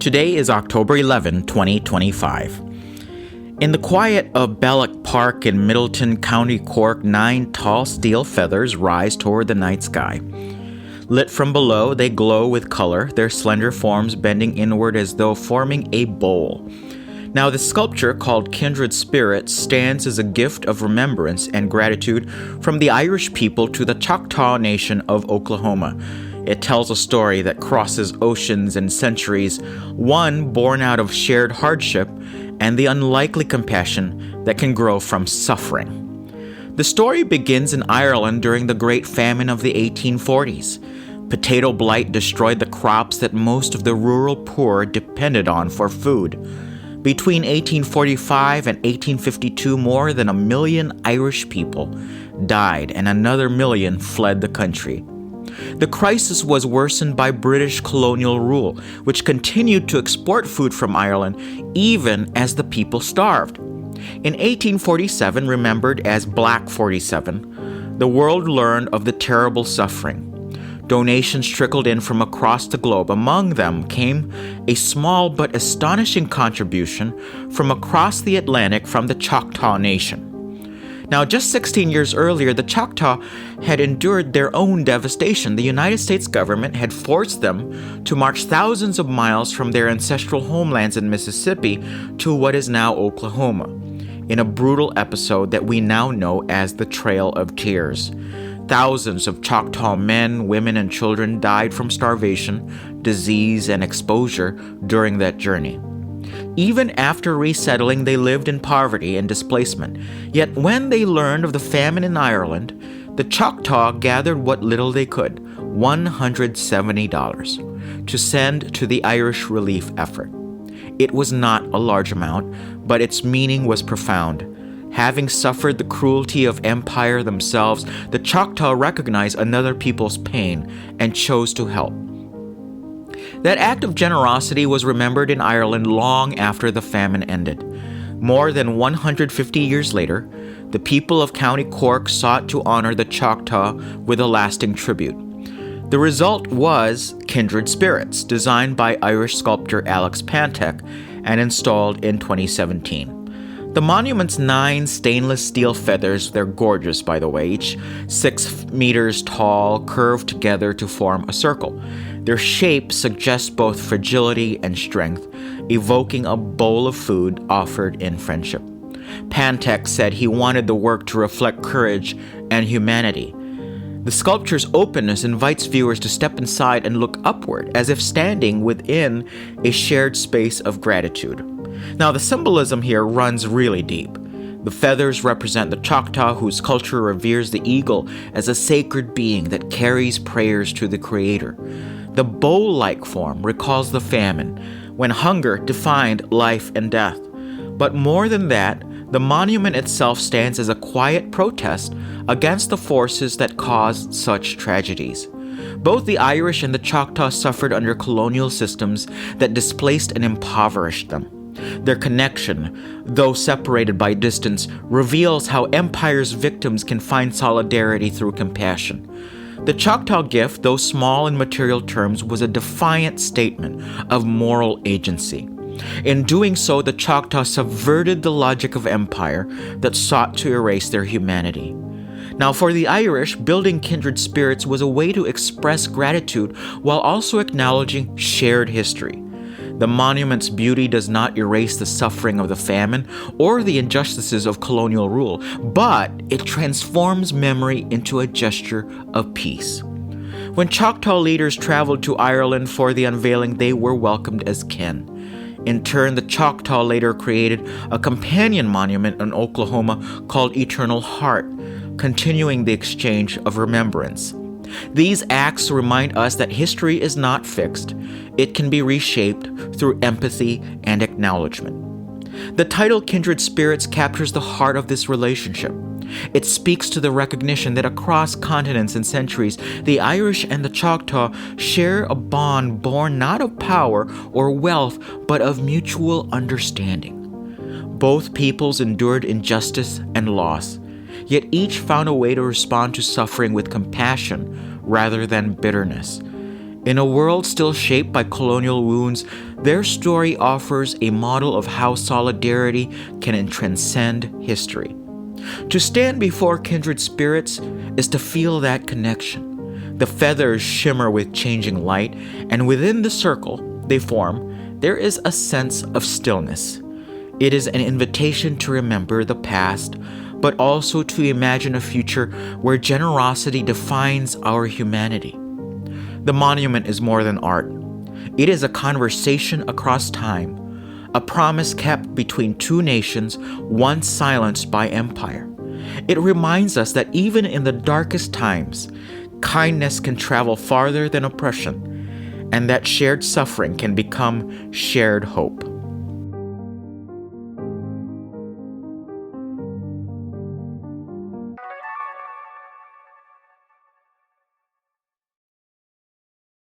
Today is October 11, 2025. In the quiet of Bailick Park in Midleton, County Cork, 9 tall steel feathers rise toward the night sky. Lit from below, they glow with color, their slender forms bending inward as though forming a bowl. Now, the sculpture, called Kindred Spirits, stands as a gift of remembrance and gratitude from the Irish people to the Choctaw Nation of Oklahoma. It tells a story that crosses oceans and centuries, one born out of shared hardship and the unlikely compassion that can grow from suffering. The story begins in Ireland during the Great Famine of the 1840s. Potato blight destroyed the crops that most of the rural poor depended on for food. Between 1845 and 1852, more than 1 million Irish people died and another million fled the country. The crisis was worsened by British colonial rule, which continued to export food from Ireland even as the people starved. In 1847, remembered as Black 47, the world learned of the terrible suffering. Donations trickled in from across the globe. Among them came a small but astonishing contribution from across the Atlantic from the Choctaw Nation. Now, just 16 years earlier, the Choctaw had endured their own devastation. The United States government had forced them to march thousands of miles from their ancestral homelands in Mississippi to what is now Oklahoma, in a brutal episode that we now know as the Trail of Tears. Thousands of Choctaw men, women, and children died from starvation, disease, and exposure during that journey. Even after resettling, they lived in poverty and displacement. Yet when they learned of the famine in Ireland, the Choctaw gathered what little they could, $170, to send to the Irish relief effort. It was not a large amount, but its meaning was profound. Having suffered the cruelty of empire themselves, the Choctaw recognized another people's pain and chose to help. That act of generosity was remembered in Ireland long after the famine ended. More than 150 years later, the people of County Cork sought to honor the Choctaw with a lasting tribute. The result was Kindred Spirits, designed by Irish sculptor Alex Pantek and installed in 2017. The monument's 9 stainless steel feathers, they're gorgeous by the way, each 6 meters tall, curved together to form a circle. Their shape suggests both fragility and strength, evoking a bowl of food offered in friendship. Pantek said he wanted the work to reflect courage and humanity. The sculpture's openness invites viewers to step inside and look upward, as if standing within a shared space of gratitude. Now, the symbolism here runs really deep. The feathers represent the Choctaw, whose culture reveres the eagle as a sacred being that carries prayers to the Creator. The bowl-like form recalls the famine, when hunger defined life and death. But more than that, the monument itself stands as a quiet protest against the forces that caused such tragedies. Both the Irish and the Choctaw suffered under colonial systems that displaced and impoverished them. Their connection, though separated by distance, reveals how empire's victims can find solidarity through compassion. The Choctaw gift, though small in material terms, was a defiant statement of moral agency. In doing so, the Choctaw subverted the logic of empire that sought to erase their humanity. Now, for the Irish, building Kindred Spirits was a way to express gratitude while also acknowledging shared history. The monument's beauty does not erase the suffering of the famine or the injustices of colonial rule, but it transforms memory into a gesture of peace. When Choctaw leaders traveled to Ireland for the unveiling, they were welcomed as kin. In turn, the Choctaw later created a companion monument in Oklahoma called Eternal Heart, continuing the exchange of remembrance. These acts remind us that history is not fixed. It can be reshaped through empathy and acknowledgement. The title Kindred Spirits captures the heart of this relationship. It speaks to the recognition that across continents and centuries, the Irish and the Choctaw share a bond born not of power or wealth, but of mutual understanding. Both peoples endured injustice and loss, yet each found a way to respond to suffering with compassion rather than bitterness. In a world still shaped by colonial wounds, their story offers a model of how solidarity can transcend history. To stand before kindred spirits is to feel that connection. The feathers shimmer with changing light, and within the circle they form, there is a sense of stillness. It is an invitation to remember the past, but also to imagine a future where generosity defines our humanity. The monument is more than art. It is a conversation across time, a promise kept between two nations once silenced by empire. It reminds us that even in the darkest times, kindness can travel farther than oppression, and that shared suffering can become shared hope.